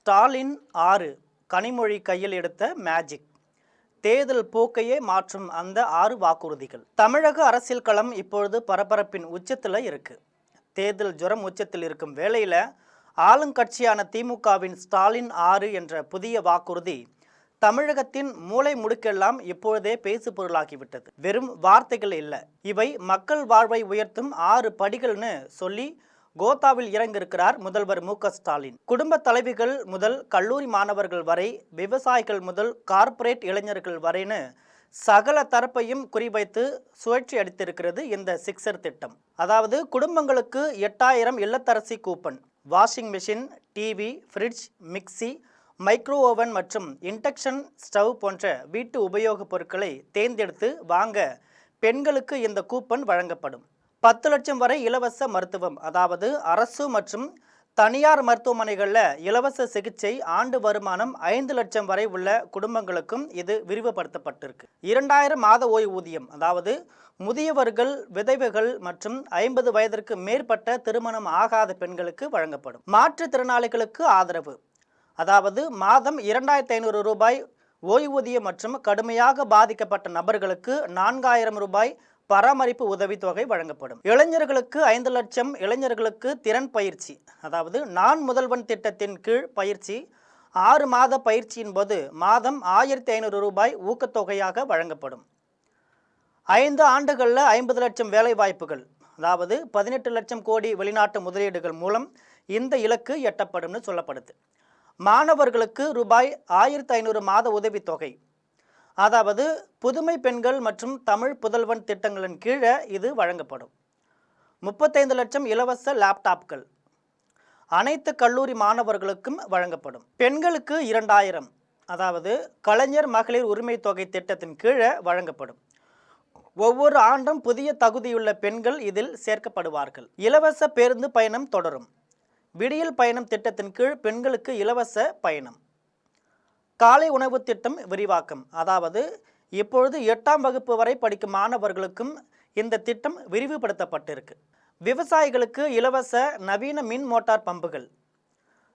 ஸ்டாலின் 6 கனிமொழி கையில் எடுத்த மேஜிக். தேர்தல் போக்கையே மாற்றும் அந்த 6 வாக்குறுதிகள். தமிழக அரசியல் களம் இப்பொழுது பரபரப்பின் உச்சத்தில் இருக்கு. தேர்தல் ஜுரம் உச்சத்தில் இருக்கும் வேளையில ஆளுங்கட்சியான திமுகவின் ஸ்டாலின் 6 என்ற புதிய வாக்குறுதி தமிழகத்தின் மூளை முடுக்கெல்லாம் இப்பொழுதே பேசு பொருளாகிவிட்டது. வெறும் வார்த்தைகள் இல்லை, இவை மக்கள் வாழ்வை உயர்த்தும் 6 படிகள்னு சொல்லி கோத்தாவில் இறங்கியிருக்கிறார் முதல்வர் மு.க.ஸ்டாலின். குடும்ப தலைவிகள் முதல் கல்லூரி மாணவர்கள் வரை, விவசாயிகள் முதல் கார்ப்பரேட் இளைஞர்கள் வரைன்னு சகல தரப்பையும் குறிவைத்து சுழற்சி அடித்திருக்கிறது இந்த சிக்ஸர் திட்டம். அதாவது குடும்பங்களுக்கு 8000 இல்லத்தரசி coupon, washing machine, TV, fridge, mixie, micro oven மற்றும் இண்டக்ஷன் ஸ்டவ் போன்ற வீட்டு உபயோகப் பொருட்களை தேர்ந்தெடுத்து வாங்க பெண்களுக்கு இந்த கூப்பன் வழங்கப்படும். 10 லட்சம் வரை இலவச மருத்துவம், அதாவது அரசு மற்றும் தனியார் மருத்துவமனைகளில் இலவச சிகிச்சை, ஆண்டு வருமானம் 5 லட்சம் வரை உள்ள குடும்பங்களுக்கும் இது விரிவுபடுத்தப்பட்டிருக்கு. 2000 மாத ஓய்வூதியம், அதாவது முதியவர்கள், விதவைகள் மற்றும் 50 வயதிற்கு மேற்பட்ட திருமணம் ஆகாத பெண்களுக்கு வழங்கப்படும். மாற்றுத்திறனாளிகளுக்கு ஆதரவு, அதாவது மாதம் 2500 ரூபாய் ஓய்வூதியம் மற்றும் கடுமையாக பாதிக்கப்பட்ட நபர்களுக்கு 4000 ரூபாய் பராமரிப்பு உதவித்தொகை வழங்கப்படும். இளைஞர்களுக்கு 5 லட்சம், இளைஞர்களுக்கு திறன் பயிற்சி, அதாவது நான் முதல்வன் திட்டத்தின் கீழ் பயிற்சி, 6 மாத பயிற்சியின் போது மாதம் 1500 ரூபாய் ஊக்கத்தொகையாக வழங்கப்படும். 5 ஆண்டுகளில் 50 லட்சம் வேலை வாய்ப்புகள், அதாவது 18 லட்சம் கோடி வெளிநாட்டு முதலீடுகள் மூலம் இந்த இலக்கு எட்டப்படும்னு சொல்லப்படுது. மாணவர்களுக்கு ரூபாய் 1500 மாத உதவித்தொகை, அதாவது புதுமை பெண்கள் மற்றும் தமிழ் புதல்வன் திட்டங்களின் கீழே இது வழங்கப்படும். 35 லட்சம் இலவச லேப்டாப்கள் அனைத்து கல்லூரி மாணவர்களுக்கும் வழங்கப்படும். பெண்களுக்கு 2000, அதாவது கலைஞர் மகளிர் உரிமை தொகை திட்டத்தின் கீழே வழங்கப்படும். ஒவ்வொரு ஆண்டும் புதிய தகுதியுள்ள பெண்கள் இதில் சேர்க்கப்படுவார்கள். இலவச பேருந்து பயணம் தொடரும். விடியல் பயணம் திட்டத்தின் கீழ் பெண்களுக்கு இலவச பயணம். காலை உணவு திட்டம் விரிவாக்கம், அதாவது இப்பொழுது 8ஆம் வகுப்பு வரை படிக்கும் மாணவர்களுக்கும் இந்த திட்டம் விரிவுபடுத்தப்பட்டிருக்கு. விவசாயிகளுக்கு இலவச நவீன மின் மோட்டார் பம்புகள்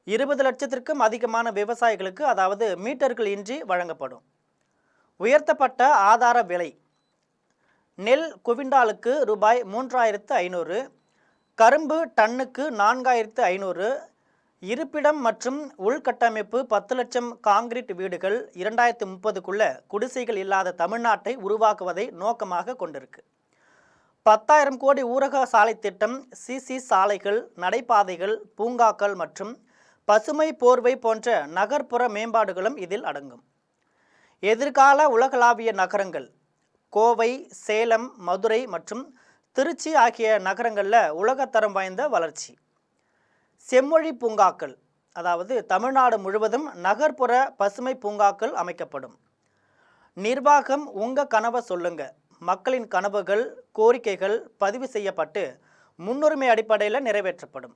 20 லட்சத்திற்கும் அதிகமான விவசாயிகளுக்கு, அதாவது மீட்டர்கள் இன்றி வழங்கப்படும். உயர்த்தப்பட்ட ஆதார விலை, நெல் குவிண்டாலுக்கு ரூபாய் 3500, கரும்பு டன்னுக்கு 4500, இருப்பிடம் மற்றும் உள்கட்டமைப்பு 10 லட்சம் காங்கிரீட் வீடுகள் 2030க்குள்ள குடிசைகள் இல்லாத தமிழ்நாட்டை உருவாக்குவதை நோக்கமாக கொண்டிருக்கு. 10,000 கோடி ஊரக சாலை திட்டம், சிசி சாலைகள், நடைபாதைகள், பூங்காக்கள் மற்றும் பசுமை போர்வை போன்ற நகர்ப்புற மேம்பாடுகளும் இதில் அடங்கும். எதிர்கால உலகளாவிய நகரங்கள், கோவை, சேலம், மதுரை மற்றும் திருச்சி ஆகிய நகரங்களில் உலகத்தரம் வாய்ந்த வளர்ச்சி. செம்மொழி பூங்காக்கள், அதாவது தமிழ்நாடு முழுவதும் நகர்ப்புற பசுமை பூங்காக்கள் அமைக்கப்படும். நிர்வாகம் உங்கள் கனவை சொல்லுங்க, மக்களின் கனவுகள், கோரிக்கைகள் பதிவு செய்யப்பட்டு முன்னுரிமை அடிப்படையில் நிறைவேற்றப்படும்.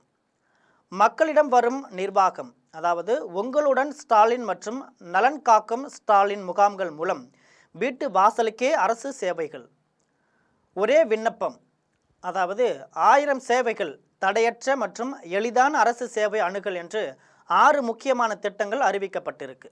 மக்களிடம் வரும் நிர்வாகம், அதாவது உங்களுடன் ஸ்டாலின் மற்றும் நலன் காக்கும் ஸ்டாலின் முகாம்கள் மூலம் வீட்டு வாசலுக்கே அரசு சேவைகள். ஒரே விண்ணப்பம், அதாவது 1000 சேவைகள், தடையற்ற மற்றும் எளிதான அரசு சேவை அணுகல் என்று 6 முக்கியமான திட்டங்கள் அறிவிக்கப்பட்டிருக்கு.